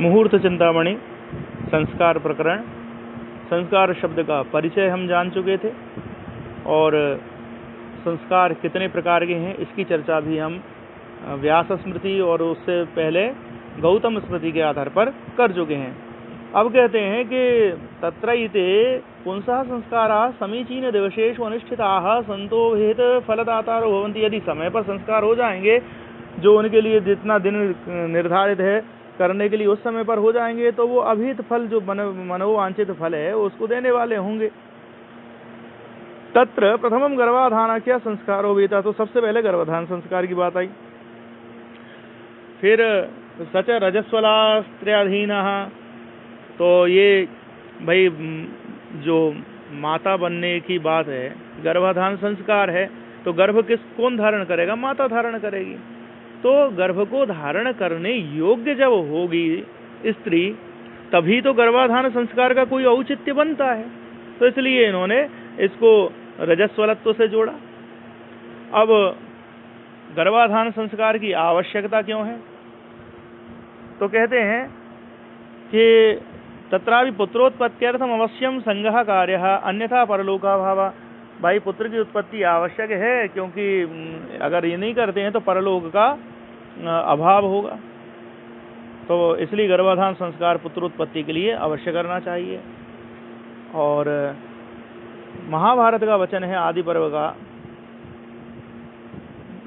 मुहूर्त चिंतामणि संस्कार प्रकरण, संस्कार शब्द का परिचय हम जान चुके थे और संस्कार कितने प्रकार के हैं इसकी चर्चा भी हम व्यास स्मृति और उससे पहले गौतम स्मृति के आधार पर कर चुके हैं। अब कहते हैं कि तत्रैते पुंसः संस्काराः समीचीन दिवसेषु अनुष्ठिताः संतो विहित फलदातारो भवन्ति। यदि समय पर संस्कार हो जाएंगे, जो उनके लिए जितना दिन निर्धारित है करने के लिए उस समय पर हो जाएंगे, तो वो अभिहित फल जो मनोवांछित फल है उसको देने वाले होंगे। तत्र प्रथमम गर्भाधानाख्या संस्कारो विहितः। तो सबसे पहले गर्भाधान संस्कार की बात आई। फिर सच रजस्वलास्त्र्याधीनः, तो ये भाई जो माता बनने की बात है, गर्भाधान संस्कार है, तो गर्भ कौन धारण करेगा? माता धारण करेगी। तो गर्भ को धारण करने योग्य जब होगी स्त्री, तभी तो गर्भाधान संस्कार का कोई औचित्य बनता है। तो इसलिए इन्होंने इसको रजस्वलत्व से जोड़ा। अब गर्भाधान संस्कार की आवश्यकता क्यों है? तो कहते हैं कि तत्रापि पुत्रोत्पत्त्यर्थम अवश्यम संगः कार्यः अन्यथा परलोकाभावः। भाई पुत्र की उत्पत्ति आवश्यक है, क्योंकि अगर ये नहीं करते हैं तो परलोक का अभाव होगा। तो इसलिए गर्भाधान संस्कार पुत्रोत्पत्ति के लिए अवश्य करना चाहिए। और महाभारत का वचन है आदि पर्व का,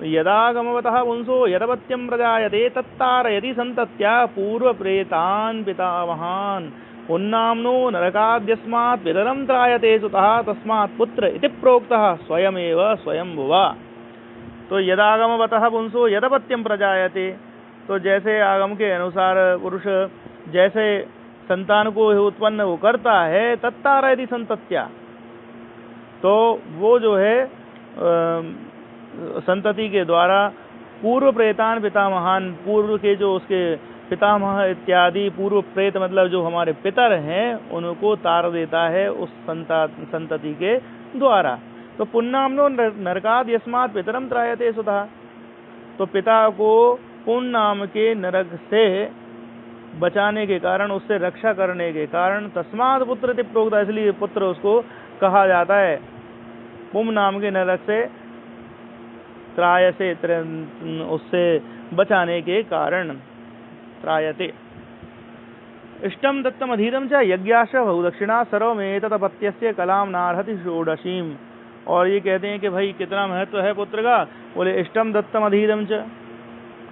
यदागमवतः पुंसो यदपत्यम प्रजायते तत्तारयति संतत्या पूर्व प्रेतान् पितामहान् उन्नाम्नो नरकाद्यस्मात् पितरं त्रायते सुतः तस्मात् पुत्र इति प्रोक्तः स्वयमेव स्वयंभुवा। तो यदागमवतः पुंसो यदपत्यम प्रजायते, तो जैसे आगम के अनुसार पुरुष जैसे संतान को उत्पन्न वो करता है, तत्तारयति संतत्या, तो वो जो है संतति के द्वारा पूर्व प्रेतान पितामहान, पूर्व के जो उसके पितामह इत्यादि, पूर्व प्रेत मतलब जो हमारे पितर हैं, उनको तार देता है उस संतति के द्वारा। तो पुन्नाम्नो नरकाद यस्मात् पितरम त्रायते सुतः, तो पिता को पुण्य नाम के नरक से बचाने के कारण, उससे रक्षा करने के कारण तस्मात् पुत्र इति प्रोक्तः, इसलिए पुत्र उसको कहा जाता है। पुण्य नाम के नरक से त्राय से उससे बचाने के कारण त्रायते। इष्टम दत्तम अधीतम च यज्ञाश्च बहुदक्षिणा सर्वमेतदपत्यस्य कलाम नार्हति षोडशीम। और ये कहते हैं कि भाई कितना महत्व है पुत्र का। बोले इष्टम दत्तम अधीतम च,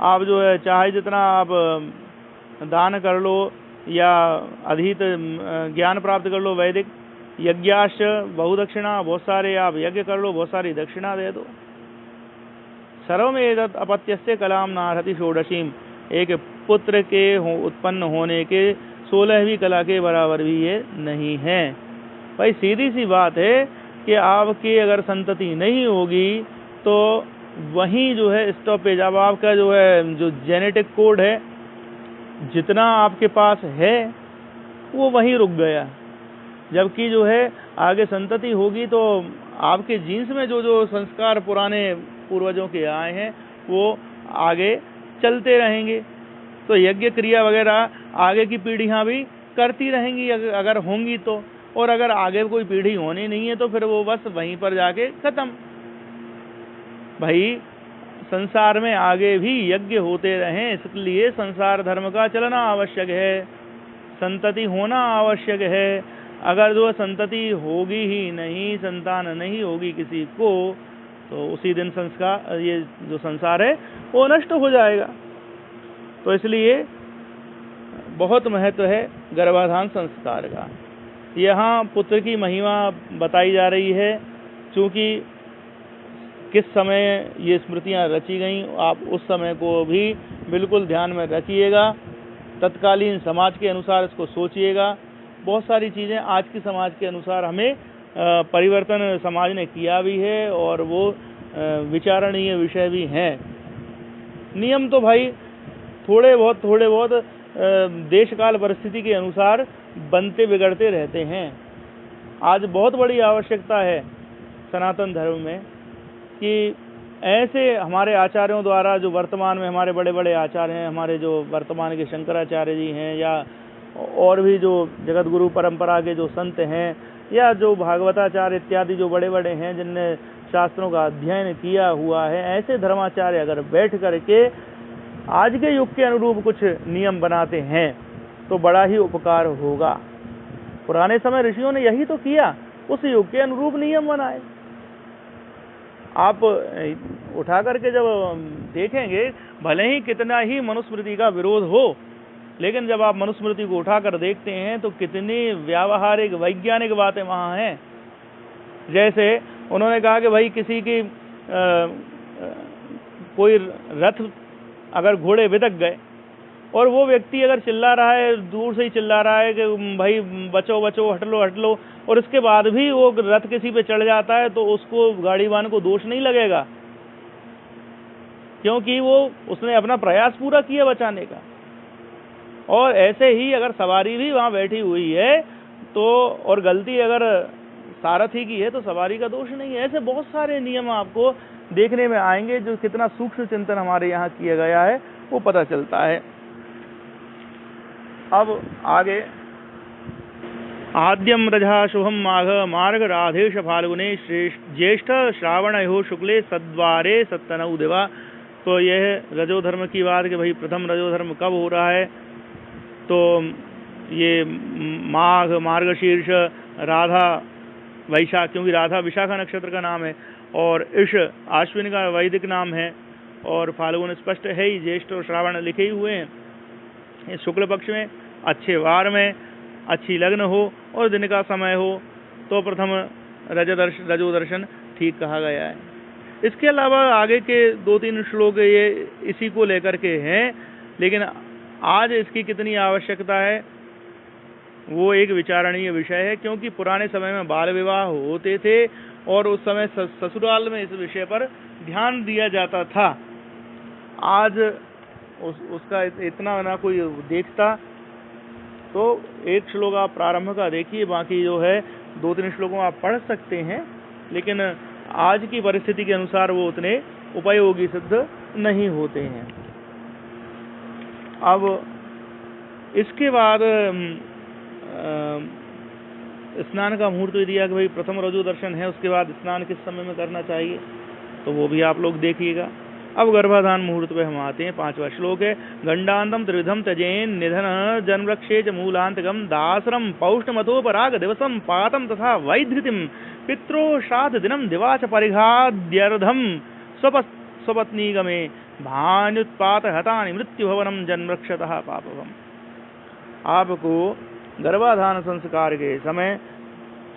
आप जो है चाहे जितना आप दान कर लो या अधीत ज्ञान प्राप्त कर लो वैदिक, यज्ञाश्च बहुदक्षिणा, बहुत सारे आप यज्ञ कर लो, बहुत सारी दक्षिणा दे दो। सर्वमेतत् अपत्यस्य कलाम नार्हति षोडशीम, एक पुत्र के उत्पन्न होने के 16वीं कला के बराबर भी ये नहीं है। भाई सीधी सी बात है कि आपकी अगर संतति नहीं होगी तो वहीं जो है स्टॉपेज, अब आपका जो है जो जेनेटिक कोड है जितना आपके पास है वो वहीं रुक गया। जबकि जो है आगे संतति होगी तो आपके जीन्स में जो जो संस्कार पुराने पूर्वजों के आए हैं वो आगे चलते रहेंगे। तो यज्ञ क्रिया वगैरह आगे की पीढ़ियां भी करती रहेंगी अगर होंगी तो, और अगर आगे कोई पीढ़ी होनी नहीं है तो फिर वो बस वहीं पर जाके खत्म। भाई संसार में आगे भी यज्ञ होते रहें, इसलिए संसार धर्म का चलना आवश्यक है, संतति होना आवश्यक है। अगर जो संतति होगी ही नहीं, संतान नहीं होगी किसी को, तो उसी दिन संस्कार, ये जो संसार है वो नष्ट हो जाएगा। तो इसलिए बहुत महत्व है गर्भाधान संस्कार का। यहाँ पुत्र की महिमा बताई जा रही है, क्योंकि किस समय ये स्मृतियाँ रची गईं, आप उस समय को भी बिल्कुल ध्यान में रखिएगा। तत्कालीन समाज के अनुसार इसको सोचिएगा। बहुत सारी चीज़ें आज के समाज के अनुसार हमें परिवर्तन समाज ने किया भी है और वो विचारणीय विषय भी हैं। नियम तो भाई थोड़े बहुत देश काल परिस्थिति के अनुसार बनते बिगड़ते रहते हैं। आज बहुत बड़ी आवश्यकता है सनातन धर्म में कि ऐसे हमारे आचार्यों द्वारा, जो वर्तमान में हमारे बड़े बड़े आचार्य हैं, हमारे जो वर्तमान के शंकराचार्य जी हैं, या और भी जो जगत गुरु परंपरा के जो संत हैं, या जो भागवताचार्य इत्यादि जो बड़े बड़े हैं जिनने शास्त्रों का अध्ययन किया हुआ है, ऐसे धर्माचार्य अगर बैठ करके आज के युग के अनुरूप कुछ नियम बनाते हैं तो बड़ा ही उपकार होगा। पुराने समय ऋषियों ने यही तो किया, उस युग के अनुरूप नियम बनाए। आप उठा करके जब देखेंगे, भले ही कितना ही मनुस्मृति का विरोध हो, लेकिन जब आप मनुस्मृति को उठाकर देखते हैं तो कितनी व्यावहारिक वैज्ञानिक बातें वहाँ हैं। जैसे उन्होंने कहा कि भाई किसी की कोई रथ अगर घोड़े बिदक गए और वो व्यक्ति अगर चिल्ला रहा है, दूर से ही चिल्ला रहा है कि भाई बचो बचो, हट लो हट लो, और इसके बाद भी वो रथ किसी पे चढ़ जाता है तो उसको गाड़ीवान को दोष नहीं लगेगा, क्योंकि वो उसने अपना प्रयास पूरा किया बचाने का। और ऐसे ही अगर सवारी भी वहाँ बैठी हुई है तो, और गलती अगर सारथी की है तो सवारी का दोष नहीं है। ऐसे बहुत सारे नियम आपको देखने में आएंगे, जो कितना सूक्ष्म चिंतन हमारे यहाँ किया गया है वो पता चलता है। अब आगे, आद्यम रजा शुभम माघ मार्ग राधेश फाल्गुने ज्येष्ठ श्रावणयो शुक्ले सद्वारे सत्तनऊ दिवा। तो यह रजोधर्म की बात कि भाई प्रथम रजोधर्म कब हो रहा है, तो ये माघ, मार्गशीर्ष, राधा, वैशाख, क्योंकि राधा विशाखा नक्षत्र का नाम है, और इश आश्विन का वैदिक नाम है, और फाल्गुन स्पष्ट है ही, ज्येष्ठ और श्रावण लिखे ही हुए हैं। शुक्ल पक्ष में, अच्छे वार में, अच्छी लग्न हो और दिन का समय हो तो प्रथम रजोदर्शन ठीक कहा गया है। इसके अलावा आगे के 2-3 श्लोक ये इसी को लेकर के हैं, लेकिन आज इसकी कितनी आवश्यकता है वो एक विचारणीय विषय है, क्योंकि पुराने समय में बाल विवाह होते थे और उस समय ससुराल में इस विषय पर ध्यान दिया जाता था। आज उसका इतना ना कोई देखता। तो एक श्लोक आप प्रारंभ का देखिए, बाकी जो है 2-3 श्लोकों आप पढ़ सकते हैं, लेकिन आज की परिस्थिति के अनुसार वो उतने उपयोगी सिद्ध नहीं होते हैं। अब इसके बाद स्नान का मुहूर्त दिया कि भाई प्रथम रजो दर्शन है, उसके बाद स्नान किस समय में करना चाहिए, तो वो भी आप लोग देखिएगा। अब गर्भाधान मुहूर्त पे हम आते हैं। 5वां श्लोक है, गंडांतम त्रिविधम त्यजेन निधन जन्मरक्षे च मूलांतकम दासरम पौष्टमथोपराग दिवसम पातम तथा वैधृतिम पित्रो श्राद्ध दिनम दिवाच परिघाद्यर्धम स्वपत्नीगमे भानुत्पात हतानि मृत्यु भवनम जन्मरक्षतः पापवम। आपको गर्भाधान संस्कार के समय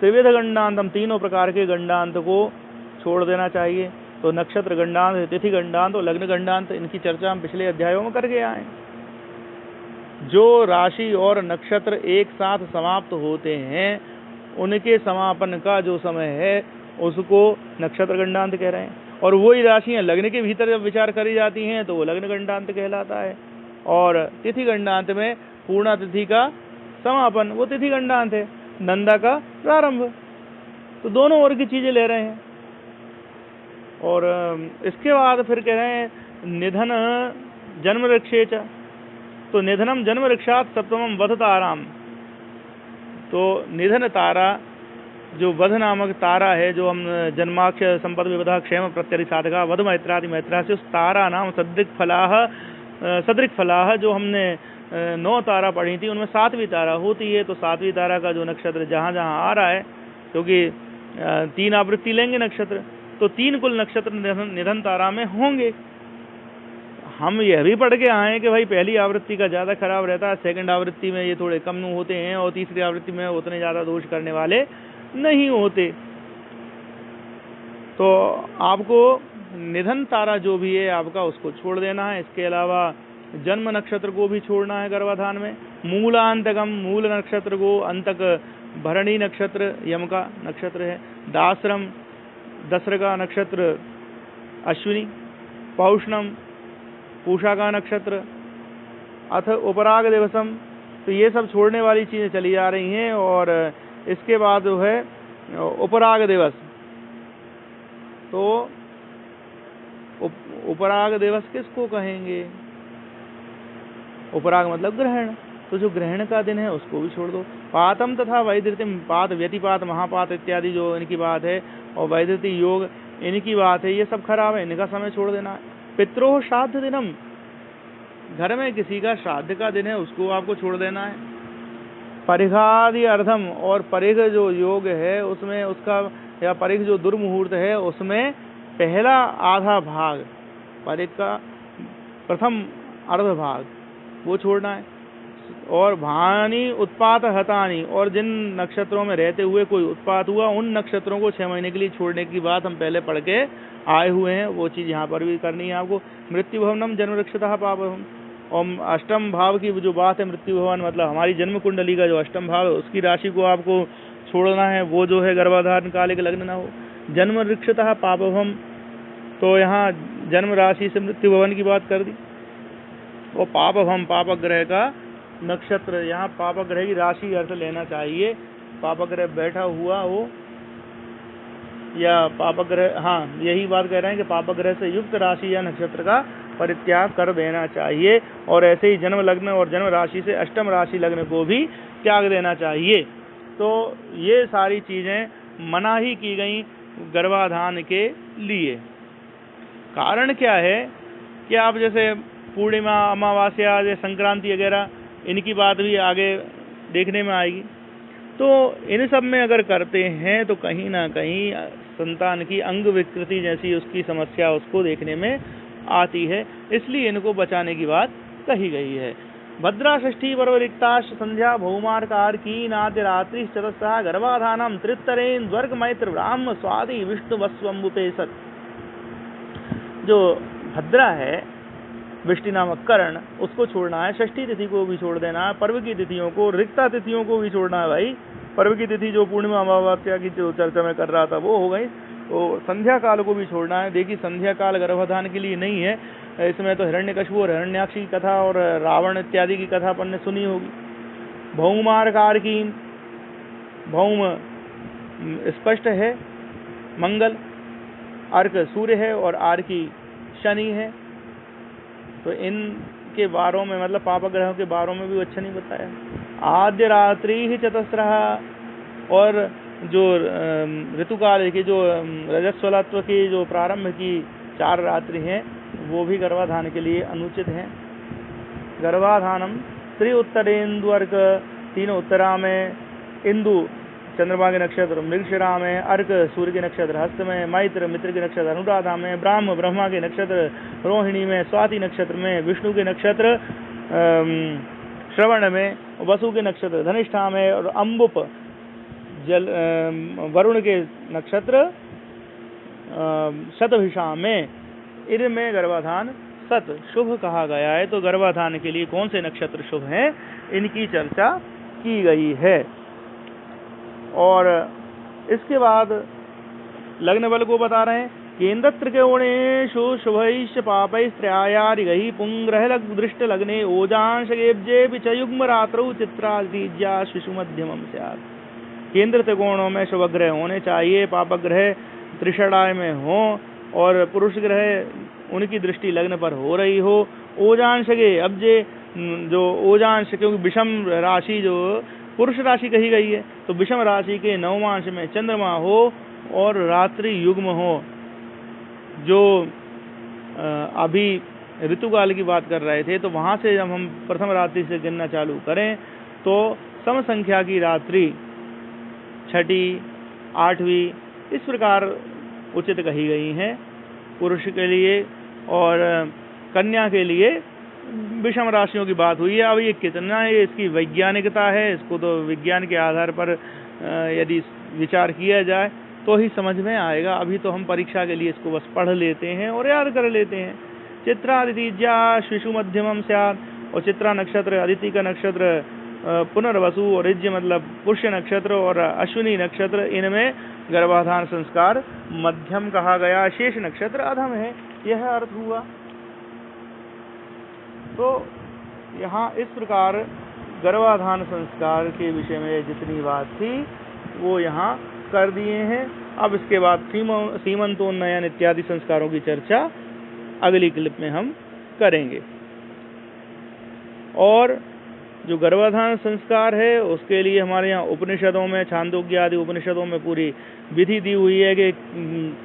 त्रिविध गंडांतम, 3 प्रकार के गंडांत को छोड़ देना चाहिए। तो नक्षत्र गंडांत, तिथि गंडांत और लग्न गंडांत, इनकी चर्चा हम पिछले अध्यायों में करके आए। जो राशि और नक्षत्र एक साथ समाप्त होते हैं उनके समापन का जो समय है उसको नक्षत्र गंडांत कह रहे हैं, और वही राशियां लग्न के भीतर जब विचार करी जाती हैं तो वो लग्न गंडांत कहलाता है। और तिथि गंडांत में पूर्णा तिथि का समापन, वो तिथि गंडांत है, नंदा का प्रारंभ। तो दोनों ओर की चीजें ले रहे हैं। और इसके बाद फिर कह रहे हैं निधन जन्म रक्षेच, तो निधनम जन्म रक्षात सप्तमम वध ताराम। तो निधन तारा, जो वध नामक तारा है, जो हम जन्माक्ष संपद विविधा क्षेम प्रत्यरि साधका वध मैत्रादि मैत्रा से, उस तारा नाम सदृक फलाह जो हमने 9 तारा पढ़ी थी उनमें 7वीं तारा होती है। तो 7वीं तारा का जो नक्षत्र जहाँ जहाँ आ रहा है, क्योंकि 3 आवृत्ति लेंगे नक्षत्र, तो 3 कुल नक्षत्र निधन तारा में होंगे। हम यह भी पढ़ के आए कि भाई पहली आवृत्ति का ज़्यादा खराब रहता है, सेकंड आवृत्ति में ये थोड़े कम होते हैं, और तीसरी आवृत्ति में उतने ज़्यादा दोष करने वाले नहीं होते। तो आपको निधन तारा जो भी है आपका उसको छोड़ देना है। इसके अलावा जन्म नक्षत्र को भी छोड़ना है गर्भाधान में। मूलांतकम, मूल नक्षत्र को, अंतक भरणी नक्षत्र यम का नक्षत्र है। दासरम, दसर का नक्षत्र अश्विनी। पौष्णम, पूषा का नक्षत्र। अथ उपराग दिवसम, तो ये सब छोड़ने वाली चीज़ें चली जा रही हैं। और इसके बाद जो है उपराग दिवस, तो उपराग दिवस किसको कहेंगे? उपराग मतलब ग्रहण, तो जो ग्रहण का दिन है उसको भी छोड़ दो। पातम तथा वैधृतिम, पात व्यतिपात महापात इत्यादि जो इनकी बात है, और वैधृति योग इनकी बात है, ये सब खराब है, इनका समय छोड़ देना है। पितरों श्राद्ध दिनम, घर में किसी का श्राद्ध का दिन है उसको आपको छोड़ देना है। परिघादि अर्धम, और परिघ जो योग है उसमें उसका, या परिघ जो दुर्मुहूर्त है उसमें पहला आधा भाग, परिघ का प्रथम अर्ध भाग वो छोड़ना है। और भानी उत्पात हतानी, और जिन नक्षत्रों में रहते हुए कोई उत्पात हुआ उन नक्षत्रों को 6 महीने के लिए छोड़ने की बात हम पहले पढ़ के आए हुए हैं, वो चीज़ यहाँ पर भी करनी है आपको। मृत्यु भवनम जन्म रक्षतः पापम, और अष्टम भाव की जो बात है, मृत्यु भवन मतलब हमारी जन्म कुंडली का जो अष्टम भाव है उसकी राशि को आपको छोड़ना है, वो जो है गर्भाधारण कालिक लग्न ना हो। जन्म रक्षतः पापभम, तो यहाँ जन्म राशि से मृत्यु भवन की बात कर दी। और पापभम, पापग्रह का नक्षत्र, यहाँ पापग्रह की राशि अर्थ लेना चाहिए। पापग्रह बैठा हुआ हो या पापग्रह, हाँ यही बात कह रहे हैं कि पापग्रह से युक्त राशि या नक्षत्र का परित्याग कर देना चाहिए। और ऐसे ही जन्म लग्न और जन्म राशि से अष्टम राशि लग्न को भी त्याग देना चाहिए। तो ये सारी चीजें मना ही की गई गर्भाधान के लिए। कारण क्या है कि आप जैसे पूर्णिमा, अमावस्या, संक्रांति वगैरह इनकी बात भी आगे देखने में आएगी। तो इन सब में अगर करते हैं तो कहीं ना कहीं संतान की अंग विकृति जैसी उसकी समस्या उसको देखने में आती है, इसलिए इनको बचाने की बात कही गई है। भद्रा षष्ठी पर्व रिक्ताश संध्या भौमार्कार की नाद्य रात्रि चतस्रः गर्भाधानम त्रित्तरेन द्वर्ग मैत्र ब्राह्म स्वादि विष्णु वस्वम्बुपेसत। जो भद्रा है, वृष्टि नामक कर्ण, उसको छोड़ना है। षष्ठी तिथि को भी छोड़ देना है। पर्व की तिथियों को, रिक्ता तिथियों को भी छोड़ना है भाई। पर्व की तिथि जो पूर्णिमा अमावस्या की जो चर्चा में कर रहा था वो हो गई। तो संध्या काल को भी छोड़ना है। देखिए संध्या काल गर्भाधान के लिए नहीं है, इसमें तो हिरण्यकशिपु और हिरण्याक्ष की कथा और रावण इत्यादि की कथा अपन ने सुनी होगी। भौमार्कार की, भौम स्पष्ट है मंगल, अर्क सूर्य है और आर की शनि है। तो इनके बारों में मतलब पापग्रहों के बारों में भी अच्छा नहीं बताया। आद्य रात्रि ही चतस्रः, और जो ऋतुकाल की जो रजस्वलत्व की जो प्रारंभ की 4 रात्रि हैं वो भी गर्भाधान के लिए अनुचित हैं। गर्भाधानम त्रि उत्तरेन्दु अर्क, 3 उत्तरा में, इंदु चंद्रमा के नक्षत्र मृगशिरा में, अर्क सूर्य के नक्षत्र हस्त में, मैत्र मित्र के नक्षत्र अनुराधा में, ब्राह्म ब्रह्मा के नक्षत्र रोहिणी में, स्वाति नक्षत्र में, विष्णु के नक्षत्र श्रवण में, वसु के नक्षत्र धनिष्ठा में, और अम्बुप वरुण के नक्षत्र शतभिषा में, इनमें गर्भाधान सत शुभ कहा गया है। तो गर्भाधान के लिए कौन से नक्षत्र शुभ हैं इनकी चर्चा की गई है। और इसके बाद लग्न बल को बता रहे हैं। केंद्र त्रिकोणेषु शुभैश्च पापैस्त्रयायारिगैः पुंग्रह दृष्ट लग्ने ओजांश गेब्जे च युग्म रात्रौ चित्रादित्या शिशु मध्यमम स्यात्। केंद्र त्रिकोणों में शुभ ग्रह होने चाहिए, पापग्रह त्रिषणाय में हो, और पुरुष ग्रह उनकी दृष्टि लग्न पर हो रही हो। ओजांश के अब्जे, जो ओजांश, क्योंकि विषम राशि जो पुरुष राशि कही गई है, तो विषम राशि के नवमांश में चंद्रमा हो और रात्रि युग्म हो। जो अभी ऋतुकाल की बात कर रहे थे, तो वहां से जब हम प्रथम रात्रि से गिनना चालू करें तो सम संख्या की रात्रि छठी, 8वीं इस प्रकार उचित कही गई हैं पुरुष के लिए, और कन्या के लिए विषम राशियों की बात हुई है। अब ये कितना है, इसकी वैज्ञानिकता है, इसको तो विज्ञान के आधार पर यदि विचार किया जाए तो ही समझ में आएगा। अभी तो हम परीक्षा के लिए इसको बस पढ़ लेते हैं और याद कर लेते हैं। चित्रादित्या शिशु मध्यमम स्यात्, और चित्रा नक्षत्र, अदिति का नक्षत्र, पुनर्वसु और इज्ज मतलब पुष्य नक्षत्र और अश्विनी नक्षत्र, इनमें गर्भाधान संस्कार मध्यम कहा गया, शेष नक्षत्र अधम है, यह अर्थ हुआ। तो यहाँ इस प्रकार गर्भाधान संस्कार के विषय में जितनी बात थी वो यहाँ कर दिए हैं। अब इसके बाद सीमंतोन्नयन इत्यादि संस्कारों की चर्चा अगली क्लिप में हम करेंगे। और जो गर्भाधान संस्कार है उसके लिए हमारे यहाँ उपनिषदों में, छांदोग्य आदि उपनिषदों में पूरी विधि दी हुई है कि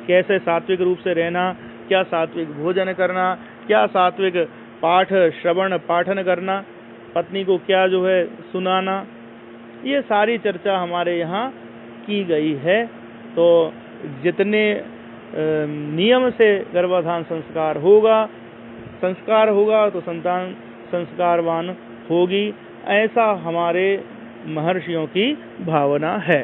कैसे सात्विक रूप से रहना, क्या सात्विक भोजन करना, क्या सात्विक पाठ श्रवण पाठन करना, पत्नी को क्या जो है सुनाना, ये सारी चर्चा हमारे यहाँ की गई है। तो जितने नियम से गर्भाधान संस्कार होगा तो संतान संस्कारवान होगी, ऐसा हमारे महर्षियों की भावना है।